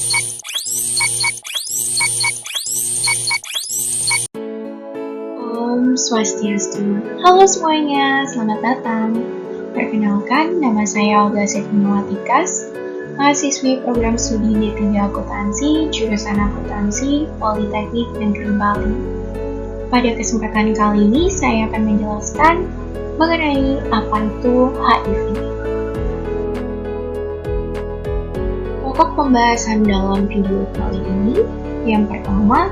Om Swastiastu. Halo semuanya, selamat datang. Perkenalkan, nama saya Olga Sefimawati Kas, mahasiswi program studi D3 Akuntansi, jurusan Akuntansi, Politeknik Negeri Bali. Pada kesempatan kali ini, saya akan menjelaskan mengenai apa itu HIV. Pokok pembahasan dalam video kali ini, yang pertama,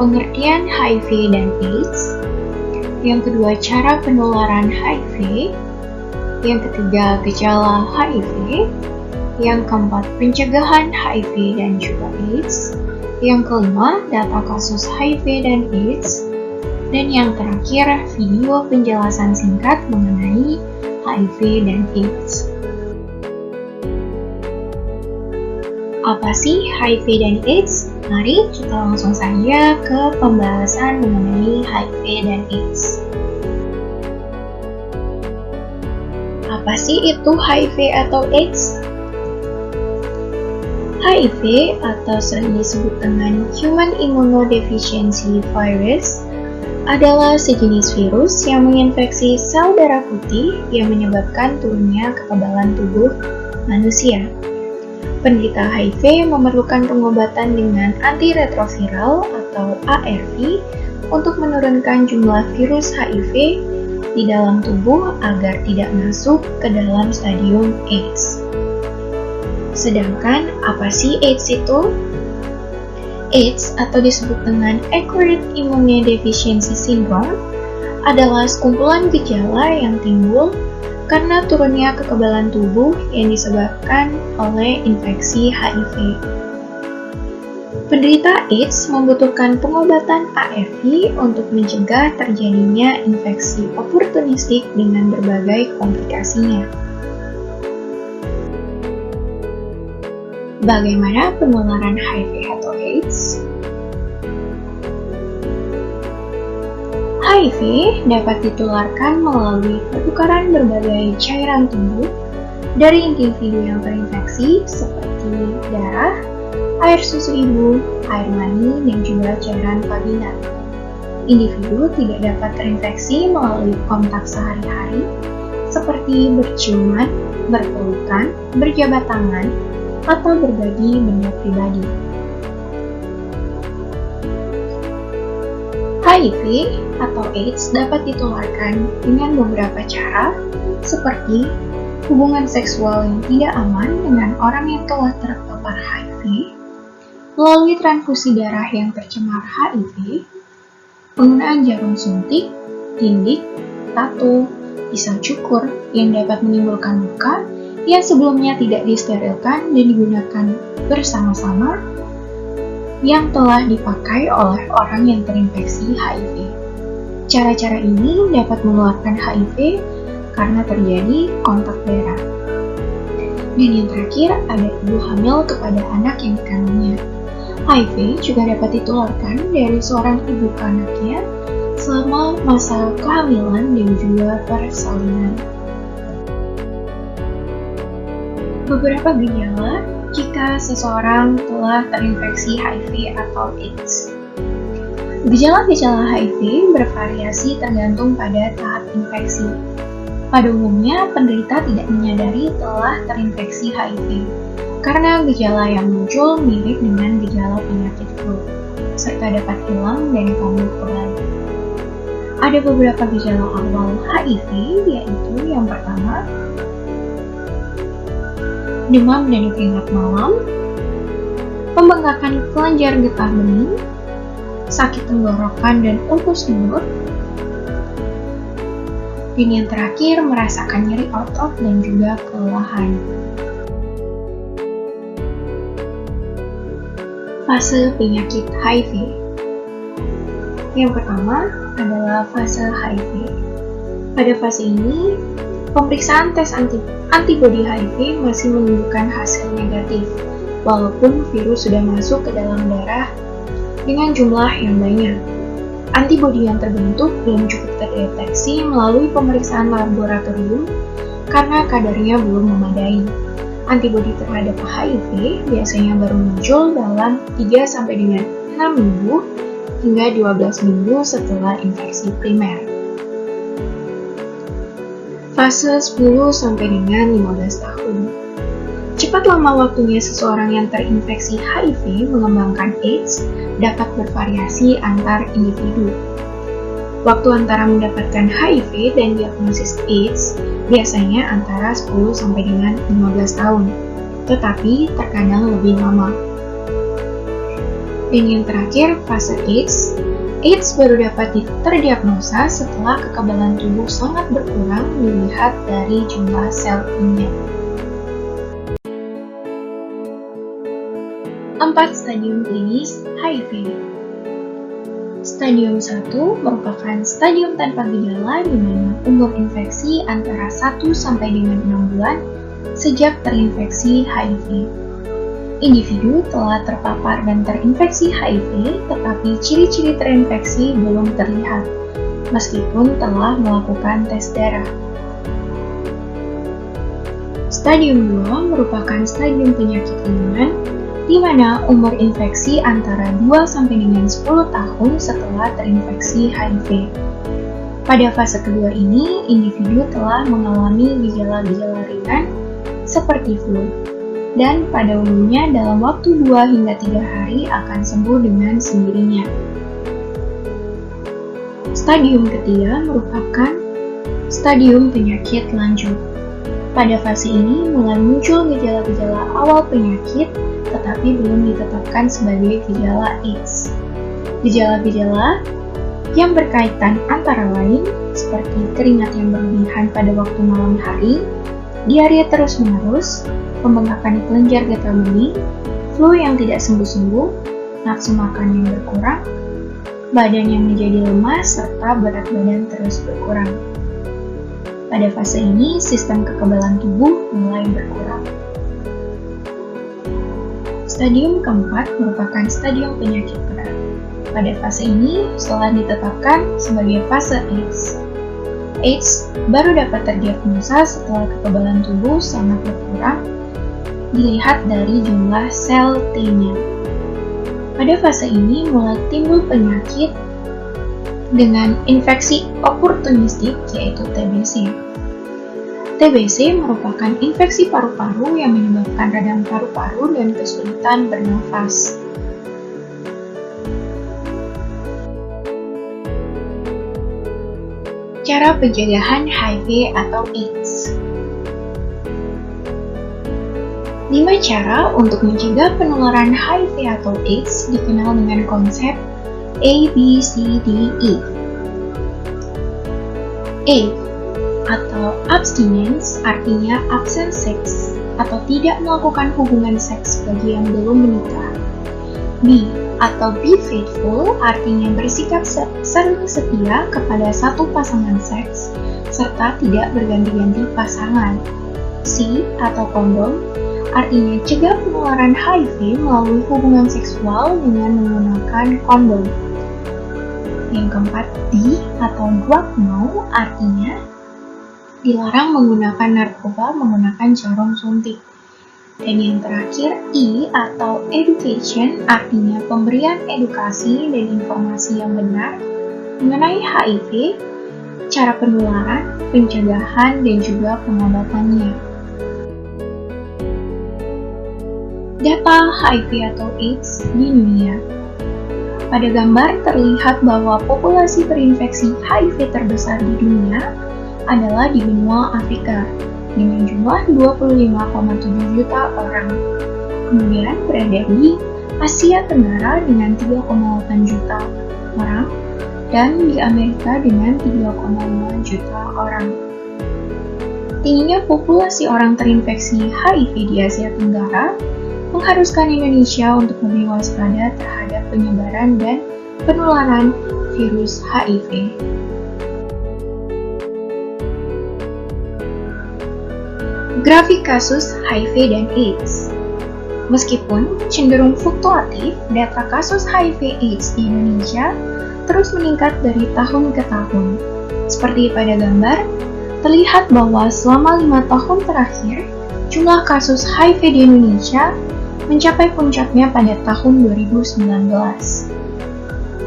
pengertian HIV dan AIDS, yang kedua cara penularan HIV, yang ketiga gejala HIV, yang keempat pencegahan HIV dan juga AIDS, yang kelima data kasus HIV dan AIDS, dan yang terakhir video penjelasan singkat mengenai HIV dan AIDS. Apa sih HIV dan AIDS? Mari kita langsung saja ke pembahasan mengenai HIV dan AIDS. Apa sih itu HIV atau AIDS? HIV atau sering disebut dengan Human Immunodeficiency Virus adalah sejenis virus yang menginfeksi sel darah putih yang menyebabkan turunnya kekebalan tubuh manusia. Penderita HIV memerlukan pengobatan dengan antiretroviral atau ARV untuk menurunkan jumlah virus HIV di dalam tubuh agar tidak masuk ke dalam stadium AIDS. Sedangkan apa sih AIDS itu? AIDS atau disebut dengan Acquired Immunodeficiency Syndrome adalah sekumpulan gejala yang timbul karena turunnya kekebalan tubuh yang disebabkan oleh infeksi HIV. Penderita AIDS membutuhkan pengobatan ARV untuk mencegah terjadinya infeksi oportunistik dengan berbagai komplikasinya. Bagaimana penularan HIV atau AIDS? HIV dapat ditularkan melalui pertukaran berbagai cairan tubuh dari individu yang terinfeksi seperti darah, air susu ibu, air mani, dan juga cairan vagina. Individu tidak dapat terinfeksi melalui kontak sehari-hari seperti berciuman, berpelukan, berjabat tangan, atau berbagi benda pribadi. HIV atau AIDS dapat ditularkan dengan beberapa cara, seperti hubungan seksual yang tidak aman dengan orang yang telah terpapar HIV, melalui transfusi darah yang tercemar HIV, penggunaan jarum suntik, tindik, tato, pisau cukur yang dapat menimbulkan luka yang sebelumnya tidak disterilkan dan digunakan bersama-sama yang telah dipakai oleh orang yang terinfeksi HIV. Cara-cara ini dapat menularkan HIV karena terjadi kontak darah. Dan yang terakhir, ada ibu hamil kepada anak yang dikandungnya. HIV juga dapat ditularkan dari seorang ibu ke anaknya selama masa kehamilan dan juga persalinan. Beberapa gejala jika seseorang telah terinfeksi HIV atau AIDS. Gejala-gejala HIV bervariasi tergantung pada tahap infeksi. Pada umumnya, penderita tidak menyadari telah terinfeksi HIV karena gejala yang muncul mirip dengan gejala penyakit flu, serta dapat hilang dan kambuh kembali. Ada beberapa gejala awal HIV, yaitu yang pertama, demam dan keringat malam, pembengkakan kelenjar getah bening, sakit tenggorokan dan umpus mulut, dan yang terakhir merasakan nyeri otot dan juga kelelahan. Fase penyakit HIV. Yang pertama adalah fase HIV. Pada fase ini, pemeriksaan tes antibodi HIV masih menunjukkan hasil negatif, walaupun virus sudah masuk ke dalam darah dengan jumlah yang banyak. Antibodi yang terbentuk belum cukup terdeteksi melalui pemeriksaan laboratorium karena kadarnya belum memadai. Antibodi terhadap HIV biasanya baru muncul dalam 3 sampai dengan 6 minggu hingga 12 minggu setelah infeksi primer. Fase 10 sampai dengan 15 tahun. Cepat lama waktunya seseorang yang terinfeksi HIV mengembangkan AIDS dapat bervariasi antar individu. Waktu antara mendapatkan HIV dan diagnosis AIDS biasanya antara 10 sampai dengan 15 tahun, tetapi terkadang lebih lama. Dan yang terakhir, fase AIDS. AIDS baru dapat terdiagnosa setelah kekebalan tubuh sangat berkurang dilihat dari jumlah sel T-nya. 4 stadium klinis HIV. Stadium 1 merupakan stadium tanpa gejala di mana umur infeksi antara 1 sampai dengan 6 bulan sejak terinfeksi HIV. Individu telah terpapar dan terinfeksi HIV, tetapi ciri-ciri terinfeksi belum terlihat, meskipun telah melakukan tes darah. Stadium 2 merupakan stadium penyakit ringan, di mana umur infeksi antara 2 sampai dengan 10 tahun setelah terinfeksi HIV. Pada fase kedua ini, individu telah mengalami gejala-gejala ringan seperti flu, dan pada umumnya dalam waktu 2 hingga 3 hari akan sembuh dengan sendirinya. Stadium ketiga merupakan stadium penyakit lanjut. Pada fase ini mulai muncul gejala-gejala awal penyakit, tetapi belum ditetapkan sebagai gejala AIDS. Gejala-gejala yang berkaitan antara lain seperti keringat yang berlebihan pada waktu malam hari, diare terus-menerus, pembengkakan kelenjar getah bening, flu yang tidak sembuh-sembuh, nafsu makan yang berkurang, badan yang menjadi lemas, serta berat badan terus berkurang. Pada fase ini, sistem kekebalan tubuh mulai berkurang. Stadium keempat merupakan stadium penyakit berat. Pada fase ini, setelah ditetapkan sebagai fase AIDS. AIDS baru dapat terdiagnosa setelah kekebalan tubuh sangat berkurang, dilihat dari jumlah sel T-nya. Pada fase ini mulai timbul penyakit dengan infeksi oportunistik, yaitu TBC. TBC merupakan infeksi paru-paru yang menyebabkan radang paru-paru dan kesulitan bernafas. Cara pencegahan HIV atau AIDS. 5 cara untuk mencegah penularan HIV atau AIDS dikenal dengan konsep ABCDE. A atau abstinence artinya absent sex atau tidak melakukan hubungan seks bagi yang belum menikah. B atau be faithful artinya bersikap sering setia kepada satu pasangan seks serta tidak berganti-ganti pasangan. C atau kondom artinya cegah penularan HIV melalui hubungan seksual dengan menggunakan kondom. Yang keempat, D atau drug no artinya dilarang menggunakan narkoba menggunakan jarum suntik. Dan yang terakhir, E atau education artinya pemberian edukasi dan informasi yang benar mengenai HIV, cara penularan, pencegahan, dan juga pengobatannya. Data HIV atau AIDS di dunia. Pada gambar terlihat bahwa populasi terinfeksi HIV terbesar di dunia adalah di benua Afrika dengan jumlah 25,7 juta orang. Kemudian berada di Asia Tenggara dengan 3,8 juta orang dan di Amerika dengan 3,5 juta orang. Tingginya populasi orang terinfeksi HIV di Asia Tenggara mengharuskan Indonesia untuk lebih waspada terhadap penyebaran dan penularan virus HIV. Grafik kasus HIV dan AIDS. Meskipun cenderung fluktuatif, data kasus HIV/AIDS di Indonesia terus meningkat dari tahun ke tahun. Seperti pada gambar, terlihat bahwa selama 5 tahun terakhir, jumlah kasus HIV di Indonesia mencapai puncaknya pada tahun 2019,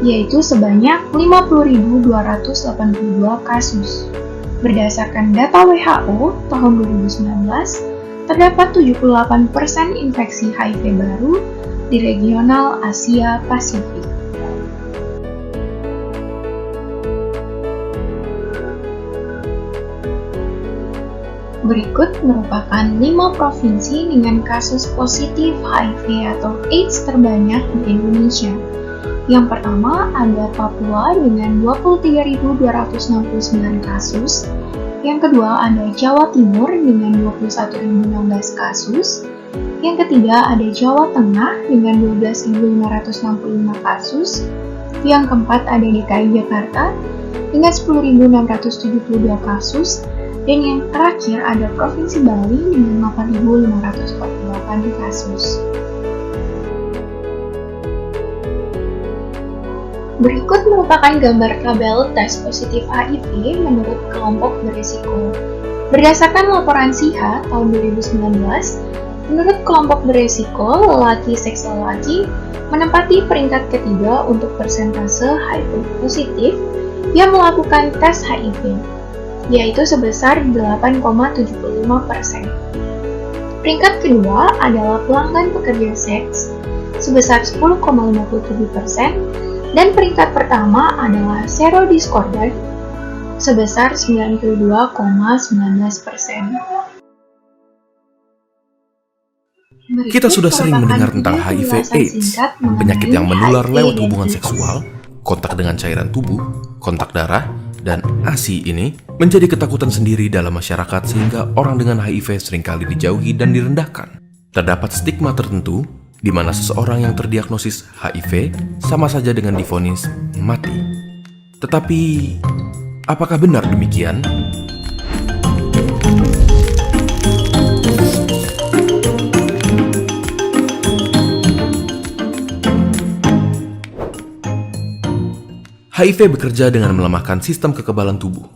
yaitu sebanyak 50.282 kasus. Berdasarkan data WHO tahun 2019, terdapat 78% infeksi HIV baru di regional Asia Pasifik. Berikut merupakan 5 provinsi dengan kasus positif HIV atau AIDS terbanyak di Indonesia. Yang pertama ada Papua dengan 23.269 kasus. Yang kedua ada Jawa Timur dengan 21.016 kasus. Yang ketiga ada Jawa Tengah dengan 12.565 kasus. Yang keempat ada DKI Jakarta dengan 10.672 kasus. Dan yang terakhir ada Provinsi Bali dengan 8.548 kasus. Berikut merupakan gambar tabel tes positif HIV menurut kelompok berisiko. Berdasarkan laporan SIHA tahun 2019, menurut kelompok berisiko, lelaki seks lelaki menempati peringkat ketiga untuk persentase HIV positif yang melakukan tes HIV, yaitu sebesar 8,75%. Peringkat kedua adalah pelanggan pekerja seks sebesar 10,57%, dan peringkat pertama adalah serodiscordant sebesar 92,19%. Kita sudah sering mendengar tentang HIV/AIDS, penyakit yang menular lewat hubungan seksual, kontak dengan cairan tubuh, kontak darah, dan ASI ini menjadi ketakutan sendiri dalam masyarakat sehingga orang dengan HIV seringkali dijauhi dan direndahkan. Terdapat stigma tertentu di mana seseorang yang terdiagnosis HIV sama saja dengan divonis mati. Tetapi, apakah benar demikian? HIV bekerja dengan melemahkan sistem kekebalan tubuh.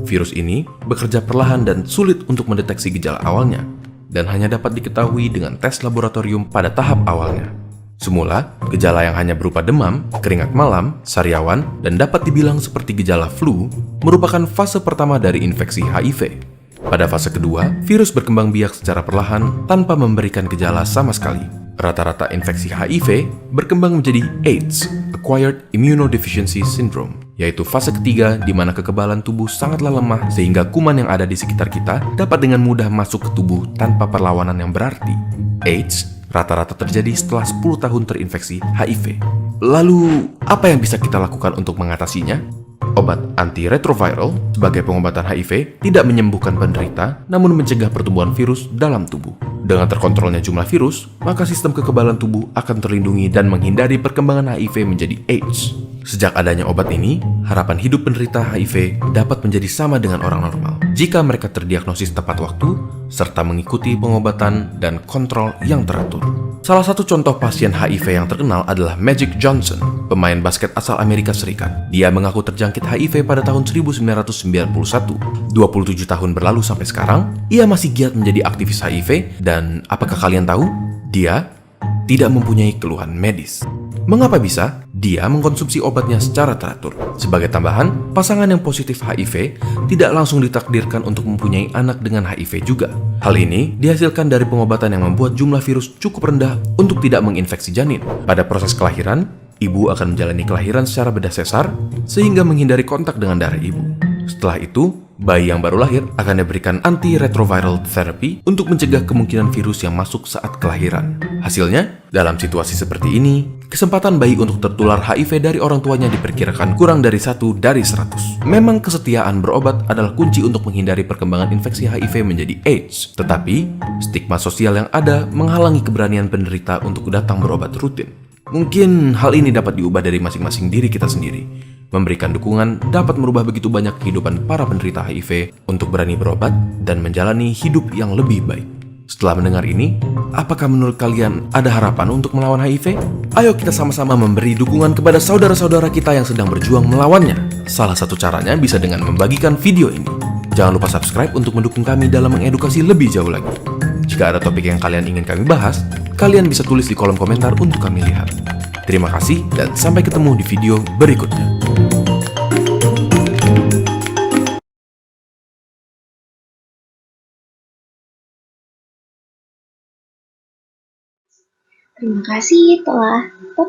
Virus ini bekerja perlahan dan sulit untuk mendeteksi gejala awalnya, dan hanya dapat diketahui dengan tes laboratorium pada tahap awalnya. Semula, gejala yang hanya berupa demam, keringat malam, sariawan, dan dapat dibilang seperti gejala flu, merupakan fase pertama dari infeksi HIV. Pada fase kedua, virus berkembang biak secara perlahan tanpa memberikan gejala sama sekali. Rata-rata infeksi HIV berkembang menjadi AIDS, Acquired Immunodeficiency Syndrome, yaitu fase ketiga di mana kekebalan tubuh sangatlah lemah sehingga kuman yang ada di sekitar kita dapat dengan mudah masuk ke tubuh tanpa perlawanan yang berarti. AIDS rata-rata terjadi setelah 10 tahun terinfeksi HIV. Lalu, apa yang bisa kita lakukan untuk mengatasinya? Obat antiretroviral sebagai pengobatan HIV tidak menyembuhkan penderita, namun mencegah pertumbuhan virus dalam tubuh. Dengan terkontrolnya jumlah virus, maka sistem kekebalan tubuh akan terlindungi dan menghindari perkembangan HIV menjadi AIDS. Sejak adanya obat ini, harapan hidup penderita HIV dapat menjadi sama dengan orang normal jika mereka terdiagnosis tepat waktu, serta mengikuti pengobatan dan kontrol yang teratur. Salah satu contoh pasien HIV yang terkenal adalah Magic Johnson, pemain basket asal Amerika Serikat. Dia mengaku terjangkit HIV pada tahun 1991. 27 tahun berlalu sampai sekarang, ia masih giat menjadi aktivis HIV, dan apakah kalian tahu? Dia tidak mempunyai keluhan medis. Mengapa bisa? Dia mengkonsumsi obatnya secara teratur. Sebagai tambahan, pasangan yang positif HIV tidak langsung ditakdirkan untuk mempunyai anak dengan HIV juga. Hal ini dihasilkan dari pengobatan yang membuat jumlah virus cukup rendah untuk tidak menginfeksi janin. Pada proses kelahiran, ibu akan menjalani kelahiran secara bedah sesar sehingga menghindari kontak dengan darah ibu. Setelah itu, bayi yang baru lahir akan diberikan antiretroviral therapy untuk mencegah kemungkinan virus yang masuk saat kelahiran. Hasilnya, dalam situasi seperti ini, kesempatan bayi untuk tertular HIV dari orang tuanya diperkirakan kurang dari 1 dari 100. Memang kesetiaan berobat adalah kunci untuk menghindari perkembangan infeksi HIV menjadi AIDS. Tetapi, stigma sosial yang ada menghalangi keberanian penderita untuk datang berobat rutin. Mungkin hal ini dapat diubah dari masing-masing diri kita sendiri. Memberikan dukungan dapat merubah begitu banyak kehidupan para penderita HIV untuk berani berobat dan menjalani hidup yang lebih baik. Setelah mendengar ini, apakah menurut kalian ada harapan untuk melawan HIV? Ayo kita sama-sama memberi dukungan kepada saudara-saudara kita yang sedang berjuang melawannya. Salah satu caranya bisa dengan membagikan video ini. Jangan lupa subscribe untuk mendukung kami dalam mengedukasi lebih jauh lagi. Jika ada topik yang kalian ingin kami bahas, kalian bisa tulis di kolom komentar untuk kami lihat. Terima kasih dan sampai ketemu di video berikutnya. Terima kasih telah